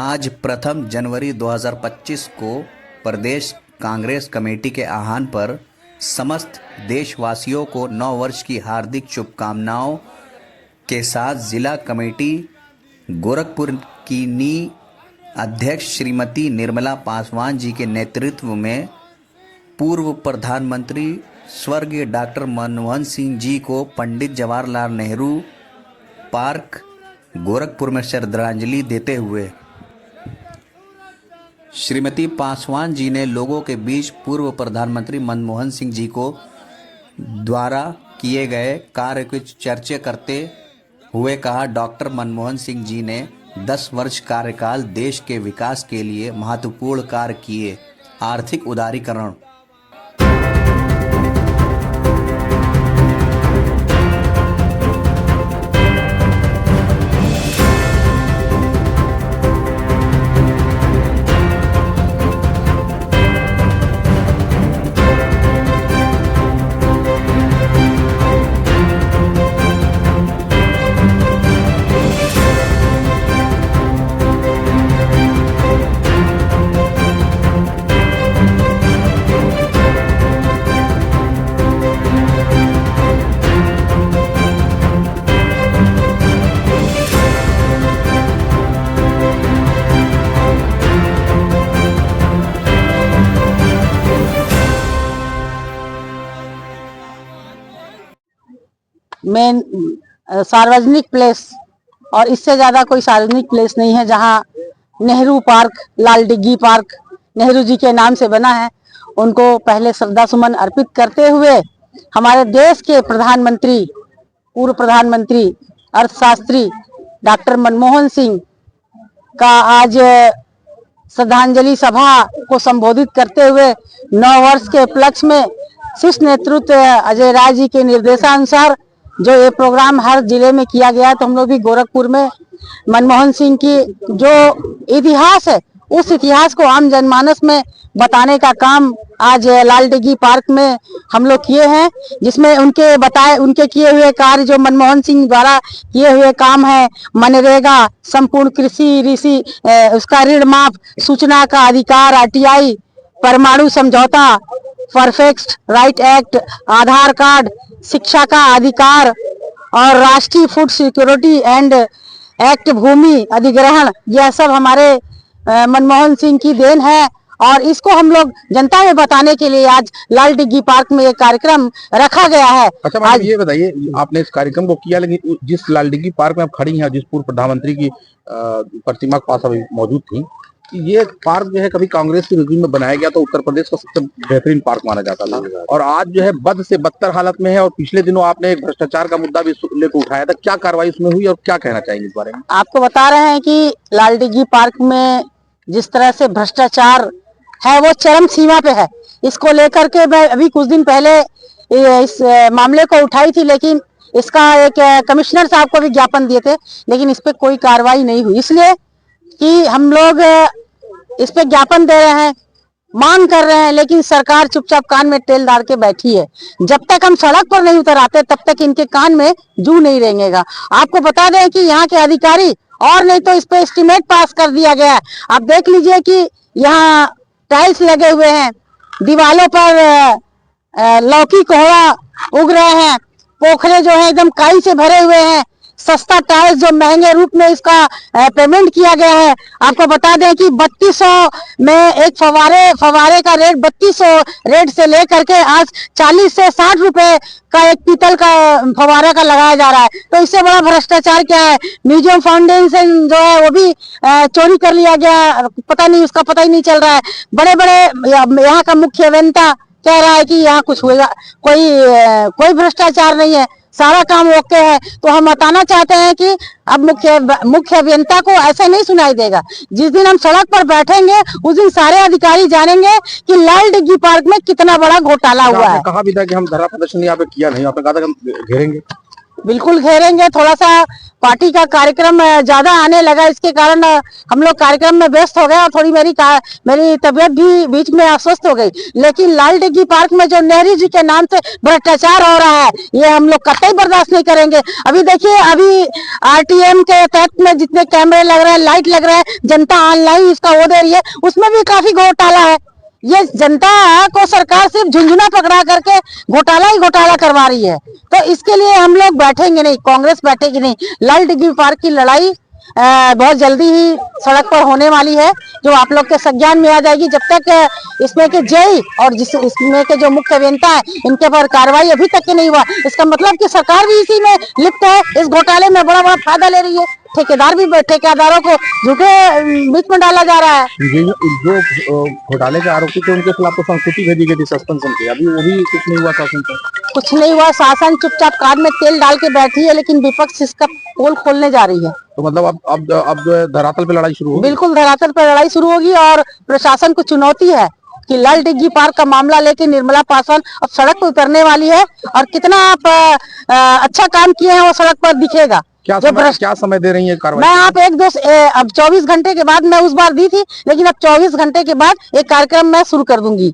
आज प्रथम जनवरी 2025 को प्रदेश कांग्रेस कमेटी के आह्वान पर समस्त देशवासियों को नव वर्ष की हार्दिक शुभकामनाओं के साथ जिला कमेटी गोरखपुर की नी अध्यक्ष श्रीमती निर्मला पासवान जी के नेतृत्व में पूर्व प्रधानमंत्री स्वर्गीय डॉक्टर मनमोहन सिंह जी को पंडित जवाहरलाल नेहरू पार्क गोरखपुर में श्रद्धांजलि देते हुए श्रीमती पासवान जी ने लोगों के बीच पूर्व प्रधानमंत्री मनमोहन सिंह जी को द्वारा किए गए कार्य की चर्चा करते हुए कहा, डॉक्टर मनमोहन सिंह जी ने 10 वर्ष कार्यकाल देश के विकास के लिए महत्वपूर्ण कार्य किए। आर्थिक उदारीकरण, मेन सार्वजनिक प्लेस और इससे ज्यादा कोई सार्वजनिक प्लेस नहीं है जहां नेहरू पार्क, लाल डिग्गी पार्क नेहरू जी के नाम से बना है। उनको पहले श्रद्धा सुमन अर्पित करते हुए हमारे देश के प्रधानमंत्री, पूर्व प्रधानमंत्री अर्थशास्त्री डॉक्टर मनमोहन सिंह का आज श्रद्धांजलि सभा को संबोधित करते हुए 9 वर्ष के उपलक्ष्य में शीर्ष नेतृत्व अजय राय जी के निर्देशानुसार जो ये प्रोग्राम हर जिले में किया गया, तो हम लोग भी गोरखपुर में मनमोहन सिंह की जो इतिहास है उस इतिहास को आम जनमानस में बताने का काम आज लाल डिग्गी पार्क में हम लोग किए हैं, जिसमें उनके किए हुए कार्य, जो मनमोहन सिंह द्वारा किए हुए काम है, मनरेगा, संपूर्ण कृषि उसका ऋण माफ, सूचना का अधिकार, आरटीआई, परमाणु समझौता, परफेक्ट राइट एक्ट, आधार कार्ड, शिक्षा का अधिकार और राष्ट्रीय फूड सिक्योरिटी एंड एक्ट, भूमि अधिग्रहण, यह सब हमारे मनमोहन सिंह की देन है। और इसको हम लोग जनता में बताने के लिए आज लाल डिग्गी पार्क में एक कार्यक्रम रखा गया है। अच्छा मैडम, ये बताइए, आपने इस कार्यक्रम को किया, लेकिन जिस लाल डिग्गी पार्क में आप खड़ी हैं, जिस पूर्व प्रधानमंत्री की प्रतिमा के पास अभी मौजूद थी, ये पार्क जो है कभी कांग्रेस के रिजीम में बनाया गया तो उत्तर प्रदेश का सबसे बेहतरीन पार्क माना जाता था, और आज जो है बद से बदतर हालत में है। और पिछले दिनों आपने एक भ्रष्टाचार का मुद्दा भी लेकर उठाया था, क्या कार्रवाई उसमें हुई और क्या कहना चाहेंगे इस बारे में? आपको बता रहे हैं कि लाल डिग्गी पार्क में जिस तरह से भ्रष्टाचार है वो चरम सीमा पे है। इसको लेकर के मैं अभी कुछ दिन पहले इस मामले को उठाई थी, लेकिन इसका एक कमिश्नर साहब को भी ज्ञापन दिए थे, लेकिन इस पे कोई कार्रवाई नहीं हुई। इसलिए कि हम लोग इस पे ज्ञापन दे रहे हैं, मांग कर रहे हैं, लेकिन सरकार चुपचाप कान में तेल डाल के बैठी है। जब तक हम सड़क पर नहीं उतर आते तब तक इनके कान में जू नहीं रहेगा। आपको बता दें कि यहाँ के अधिकारी, और नहीं तो इस पे एस्टीमेट पास कर दिया गया है। आप देख लीजिए कि यहाँ टाइल्स लगे हुए हैं, दीवालों पर लौकी कोहड़ा उग रहे हैं, पोखरे जो है एकदम काई से भरे हुए हैं, सस्ता टाइल्स जो महंगे रूप में इसका पेमेंट किया गया है। आपको बता दें कि 3200 में एक फवारे का रेट 3200 रेट से लेकर के आज 40 से 60 रुपए का एक पीतल का फवारा का लगाया जा रहा है। तो इससे बड़ा भ्रष्टाचार क्या है? म्यूजियम फाउंडेशन जो है वो भी चोरी कर लिया गया, पता नहीं, उसका पता ही नहीं चल रहा है। बड़े बड़े यहाँ का मुख्य अभियंता कह रहा है कि यहाँ कुछ होगा, कोई भ्रष्टाचार नहीं है, सारा काम ओके है। तो हम बताना चाहते हैं कि अब मुख्य अभियंता को ऐसा नहीं सुनाई देगा। जिस दिन हम सड़क पर बैठेंगे उस दिन सारे अधिकारी जानेंगे कि लाल डिग्गी पार्क में कितना बड़ा घोटाला हुआ है। कहा भी था कि हम धरना प्रदर्शन यहाँ पे किया नहीं, आपने कहा था कि हम घेरेंगे। बिल्कुल घेरेंगे। थोड़ा सा पार्टी का कार्यक्रम ज्यादा आने लगा, इसके कारण हम लोग कार्यक्रम में व्यस्त हो गए और थोड़ी मेरी तबीयत भी बीच में अस्वस्थ हो गई। लेकिन लाल डिग्गी पार्क में जो नेहरू जी के नाम से भ्रष्टाचार हो रहा है, ये हम लोग कतई बर्दाश्त नहीं करेंगे। अभी देखिए, अभी आरटीएम के तहत में जितने कैमरे लग रहे हैं, लाइट लग रहा है, जनता ऑनलाइन इसका वो दे रही है, उसमें भी काफी घोटाला है। ये जनता को सरकार सिर्फ झुंझुना पकड़ा करके घोटाला ही घोटाला करवा रही है। तो इसके लिए हम लोग बैठेंगे नहीं, कांग्रेस बैठेगी नहीं। लाल डिग्गी पार्क की लड़ाई बहुत जल्दी ही सड़क पर होने वाली है, जो आप लोग के संज्ञान में आ जाएगी। जब तक इसमें के जय और इसमें के जो मुख्य अभियंता है, इनके पर कार्रवाई अभी तक के नहीं हुआ, इसका मतलब कि सरकार भी इसी में लिप्त है, इस घोटाले में बड़ा बड़ा फायदा ले रही है। ठेकेदारों को झूठे बीच में डाला जा रहा है। ये जो घोटाले के आरोपी थे उनके खिलाफ तो संस्तुति भेजी गई थी सस्पेंशन की, अभी वो भी कुछ नहीं हुआ शासन से। कुछ नहीं हुआ, शासन चुपचाप कान में तेल डाल के बैठी है, लेकिन विपक्ष इसका पोल खोलने जा रही है। तो मतलब अब जो है धरातल पे लड़ाई शुरू होगी। बिल्कुल धरातल पर लड़ाई शुरू होगी और प्रशासन को चुनौती है कि लाल डिग्गी पार्क का मामला लेके निर्मला पासवान अब सड़क पर उतरने वाली है और कितना आप अच्छा काम किए हैं वो सड़क पर दिखेगा। क्या समय दे रही है कार्रवाई? मैं आप अब 24 घंटे के बाद, मैं उस बार दी थी, लेकिन अब 24 घंटे के बाद एक कार्यक्रम मैं शुरू कर दूंगी।